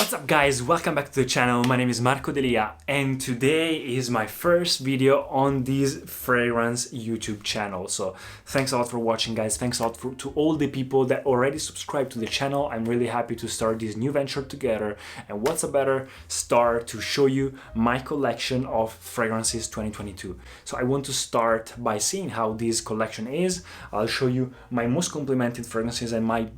What's up guys, welcome back to the channel. My name is Marco Delia and today is my first video on this fragrance YouTube channel. So thanks a lot for watching guys, thanks a lot to all the people that already subscribed to the channel. I'm really happy to start this new venture together, and what's a better start to show you my collection of fragrances 2022. So I want to start by seeing how this collection is. I'll show you my most complimented fragrances and my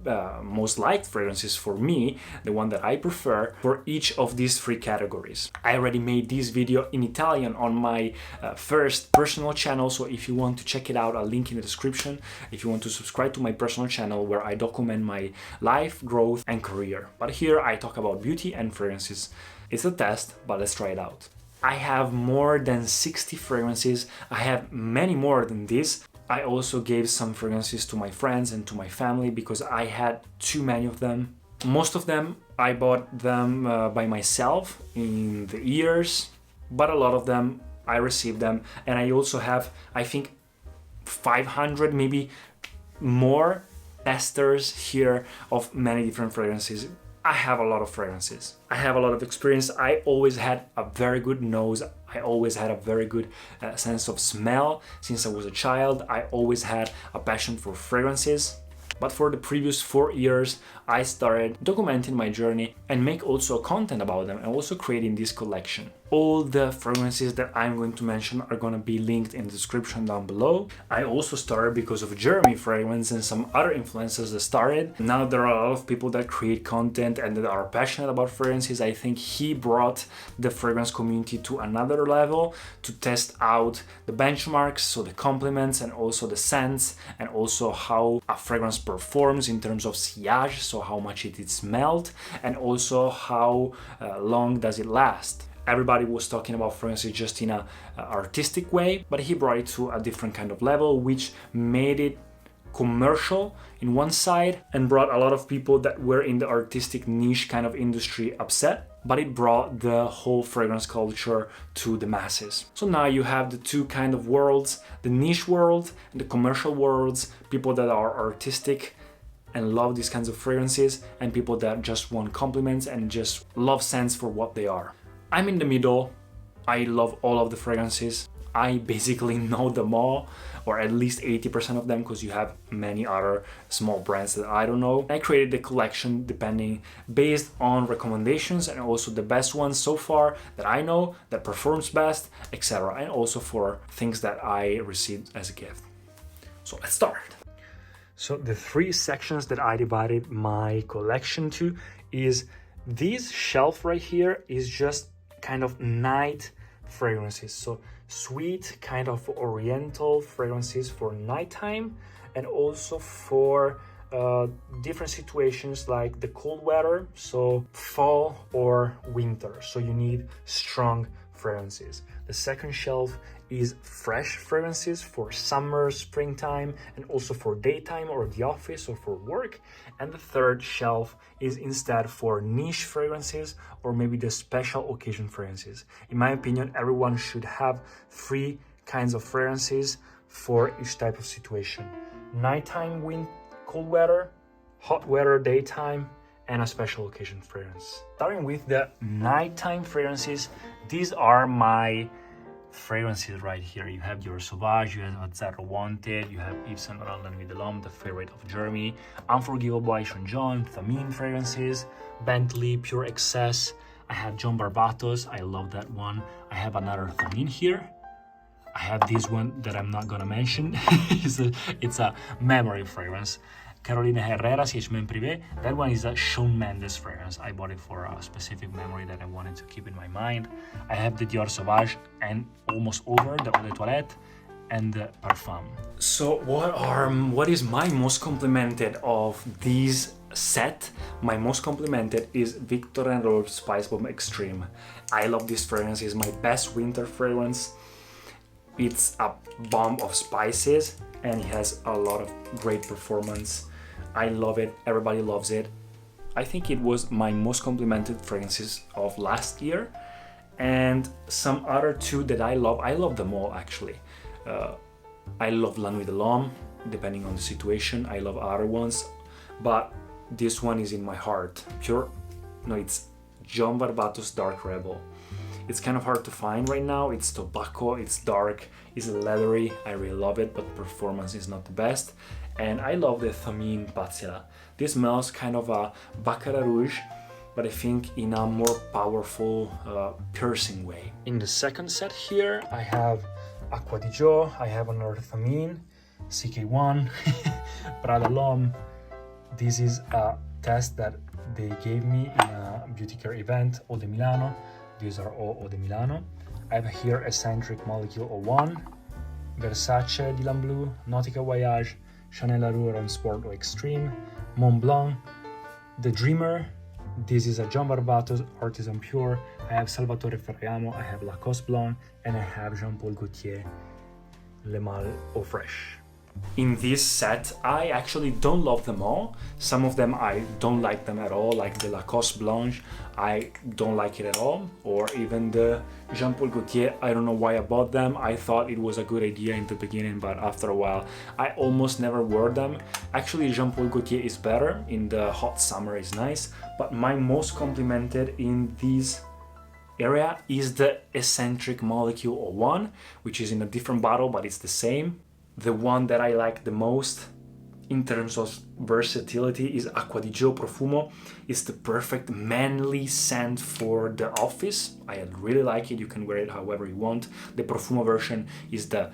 most liked fragrances for me, the one that I prefer for each of these three categories. I already made this video in Italian on my first personal channel, so if you want to check it out, I'll link in the description if you want to subscribe to my personal channel where I document my life, growth and career. But here I talk about beauty and fragrances. It's a test, but let's try it out. I have more than 60 fragrances. I have many more than this. I also gave some fragrances to my friends and to my family because I had too many of them. Most of them I bought them by myself in the years, but a lot of them I received them, and I also have, I think, 500 maybe more testers here of many different fragrances. I have a lot of fragrances. I have a lot of experience. I always had a very good nose. I always had a very good sense of smell. Since I was a child, I always had a passion for fragrances. But for the previous 4 years, I started documenting my journey and make also content about them and also creating this collection. All the fragrances that I'm going to mention are going to be linked in the description down below. I also started because of Jeremy Fragrance and some other influencers that started. Now there are a lot of people that create content and that are passionate about fragrances. I think he brought the fragrance community to another level to test out the benchmarks, so the compliments and also the scents, and also how a fragrance performs in terms of sillage, so how much it is smelled, and also how long does it last. Everybody was talking about fragrances just in a artistic way, but he brought it to a different kind of level, which made it commercial in one side and brought a lot of people that were in the artistic niche kind of industry upset, but it brought the whole fragrance culture to the masses. So now you have the two kind of worlds, the niche world and the commercial worlds, people that are artistic and love these kinds of fragrances, and people that just want compliments and just love scents for what they are. I'm in the middle. I love all of the fragrances. I basically know them all, or at least 80% of them, because you have many other small brands that I don't know. I created the collection based on recommendations and also the best ones so far that I know, that performs best, etc. And also for things that I received as a gift. So let's start. So the three sections that I divided my collection to is this shelf right here is just kind of night fragrances, so sweet kind of oriental fragrances for nighttime, and also for different situations like the cold weather, so fall or winter, so you need strong fragrances. The second shelf is fresh fragrances for summer, springtime, and also for daytime or the office or for work. And the third shelf is instead for niche fragrances or maybe the special occasion fragrances. In my opinion, everyone should have three kinds of fragrances for each type of situation: nighttime, cold weather, hot weather, daytime, and a special occasion fragrance. Starting with the nighttime fragrances, these are my fragrances right here. You have Dior Sauvage, you have Zero Wanted, you have Yves Saint Laurent La Nuit de l'Homme, the favorite of Jeremy, Unforgivable by Sean John, Thamine fragrances, Bentley, Pure Excess. I have John Barbatos, I love that one. I have another Thamine here. I have this one that I'm not gonna mention. it's a memory fragrance. Carolina Herrera, CHM Privé. That one is a Shawn Mendes fragrance. I bought it for a specific memory that I wanted to keep in my mind. I have the Dior Sauvage and almost over the Eau de Toilette and the Parfum. So what is my most complimented of these set? My most complimented is Victor & Rolf Spice Bomb Extreme. I love this fragrance. It's my best winter fragrance. It's a bomb of spices and it has a lot of great performance. I love it, everybody loves it. I think it was my most complimented fragrances of last year, and some other two that I love them all actually. I love La Nuit de l'Homme, depending on the situation. I love other ones, but this one is in my heart. It's John Varvatos Dark Rebel. It's kind of hard to find right now. It's tobacco, it's dark, it's leathery. I really love it, but performance is not the best. And I love the Thameen Patsela. This smells kind of a Baccarat Rouge, but I think in a more powerful, piercing way. In the second set here, I have Acqua di Gio, I have another Thameen, CK1, Prada L'Homme. This is a test that they gave me in a beauty care event, Eau de Milano. These are all Eau de Milano. I have here Eccentric Molecule 01, Versace Dylan Blue, Nautica Voyage, Chanel La Roure Sport or Extreme, Mont Blanc, The Dreamer. This is a John Varvatos Artisan Pure. I have Salvatore Ferragamo, I have Lacoste Blanc, and I have Jean Paul Gaultier Le Mal Eau Fraiche. In this set, I actually don't love them all. Some of them I don't like them at all, like the Lacoste Blanche, I don't like it at all. Or even the Jean Paul Gaultier, I don't know why I bought them. I thought it was a good idea in the beginning, but after a while, I almost never wore them. Actually, Jean Paul Gaultier is better, in the hot summer is nice, but my most complimented in these area is the Eccentric Molecule 01, which is in a different bottle, but it's the same. The one that I like the most in terms of versatility is Acqua di Gio Profumo. It's the perfect manly scent for the office. I really like it. You can wear it however you want. The Profumo version is the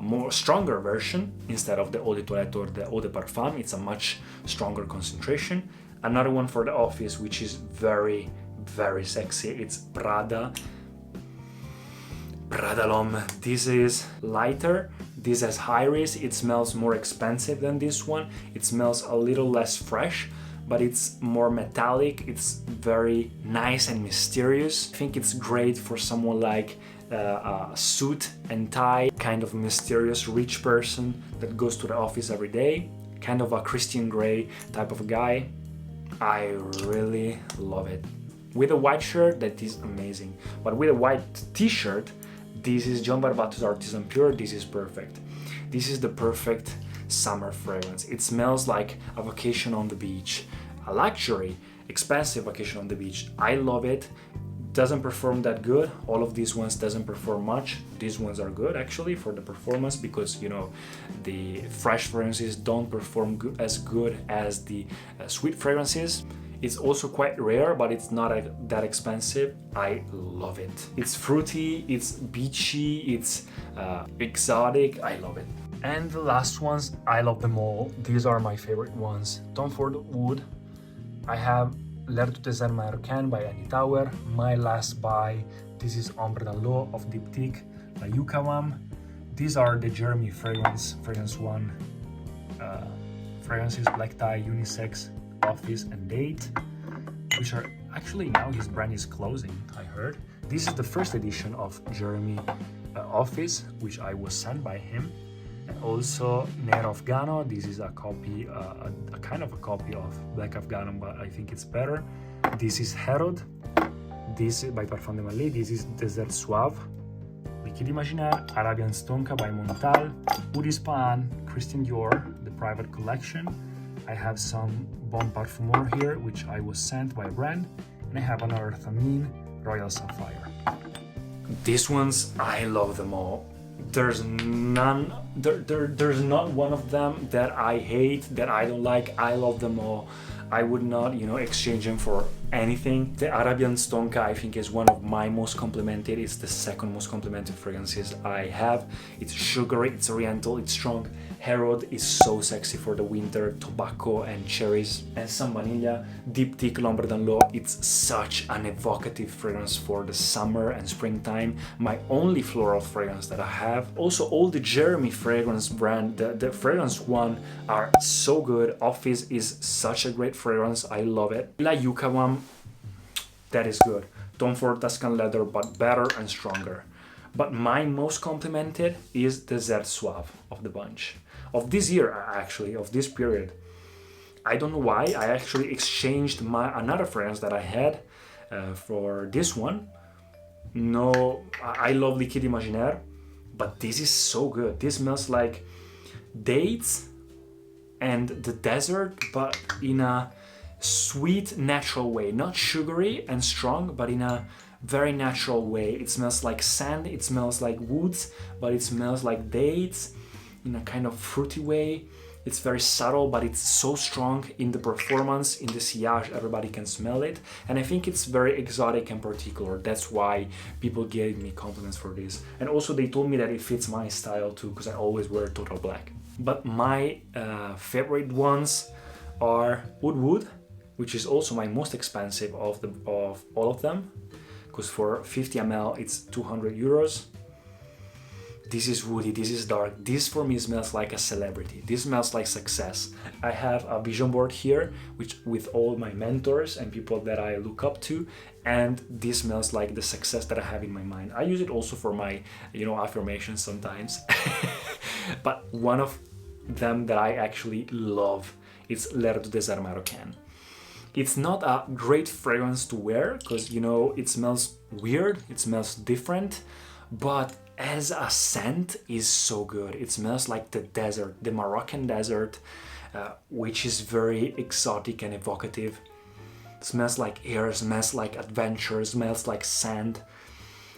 more stronger version instead of the Eau de Toilette or the Eau de Parfum. It's a much stronger concentration. Another one for the office, which is very, very sexy. It's Prada L'Homme. This is lighter. This has iris. It smells more expensive than this one. It smells a little less fresh, but it's more metallic. It's very nice and mysterious. I think it's great for someone like a suit and tie, kind of mysterious rich person that goes to the office every day, kind of a Christian Grey type of guy. I really love it. With a white shirt, that is amazing, but with a white t-shirt, this is John Varvatos Artisan Pure. This is perfect. This is the perfect summer fragrance. It smells like a vacation on the beach, a luxury, expensive vacation on the beach. I love it. Doesn't perform that good. All of these ones doesn't perform much. These ones are good actually for the performance, because you know the fresh fragrances don't perform as good as the sweet fragrances. It's also quite rare, but it's not that expensive. I love it. It's fruity, it's beachy, it's exotic. I love it. And the last ones, I love them all. These are my favorite ones. Tom Ford Wood. I have L'air du désert marocain by Annie Tauer. My last buy, this is Ombre dans l'eau of Diptyque by Yukawam. These are the Jeremy fragrance.one fragrances, black tie, unisex, office and date, which are actually now his brand is closing, I heard. This is the first edition of Jeremy Office, which I was sent by him. And also Nero Afghano. This is a copy, a kind of a copy of Black Afghano, but I think it's better. This is Herod. This is by Parfum de Marly. This is Désert Suave. Liquide Imaginaire, Arabian Stonka by Montal, Udi Spaan, Christian Dior, the private collection. I have some Bon Parfumeur here, which I was sent by a brand, and I have another Thameen Royal Sapphire. These ones, I love them all. There's none, there's not one of them that I hate, that I don't like. I love them all. I would not, exchange them for anything. The Arabian Stonka, I think, is one of my most complimented. It's the second most complimented fragrances I have. It's sugary, it's oriental, it's strong. Herod is so sexy for the winter, tobacco and cherries. And some vanilla. Diptyque L'Ombre dans l'eau, it's such an evocative fragrance for the summer and springtime. My only floral fragrance that I have. Also, all the Jeremy fragrance brand, the fragrance one, are so good. Office is such a great fragrance, I love it. La Yukawam, that is good. Tom Ford Tuscan leather, but better and stronger. But my most complimented is Désert Suave of the bunch. Of this year, actually, of this period. I don't know why, I actually exchanged another fragrance that I had for this one. No, I love Liquide Imaginaire, but this is so good. This smells like dates and the desert, but in a sweet, natural way, not sugary and strong, but in a very natural way. It smells like sand, it smells like woods, but it smells like dates in a kind of fruity way. It's very subtle, but it's so strong in the performance, in the sillage, everybody can smell it. And I think it's very exotic and particular. That's why people gave me compliments for this. And also they told me that it fits my style too, because I always wear total black. But my favorite ones are Wood, which is also my most expensive of all of them, because for 50 ml it's 200 euros. This is woody, this is dark. This for me smells like a celebrity. This smells like success. I have a vision board here with all my mentors and people that I look up to, and this smells like the success that I have in my mind. I use it also for my, affirmations sometimes. But one of them that I actually love is L'air du désert marocain. It's not a great fragrance to wear because, it smells weird, it smells different, but as a scent is so good. It smells like the desert, the Moroccan desert, which is very exotic and evocative. It smells like air, smells like adventure, smells like sand,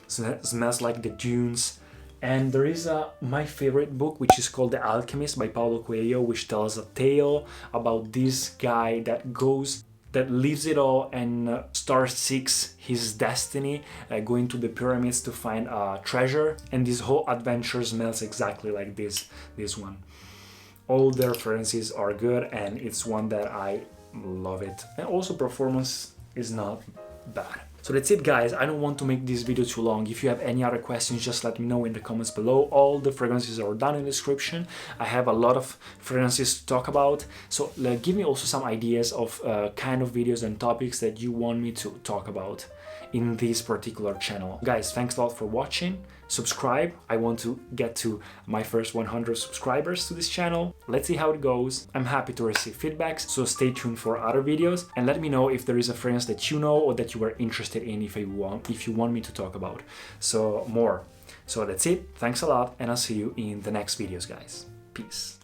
smells like the dunes. And there is my favorite book, which is called The Alchemist by Paulo Coelho, which tells a tale about this guy that leaves it all and seeks his destiny, going to the pyramids to find a treasure. And this whole adventure smells exactly like this one. All the references are good, and it's one that I love it. And also performance is not bad. So that's it, guys. I don't want to make this video too long. If you have any other questions, just let me know in the comments below. All the fragrances are down in the description. I have a lot of fragrances to talk about. So give me also some ideas of kind of videos and topics that you want me to talk about in this particular channel. Guys, thanks a lot for watching. Subscribe. I want to get to my first 100 subscribers to this channel. Let's see how it goes. I'm happy to receive feedbacks, so stay tuned for other videos and let me know if there is a fragrance that you know or that you are interested in, if you want me to talk about more. So that's it. Thanks a lot, and I'll see you in the next videos, guys. Peace.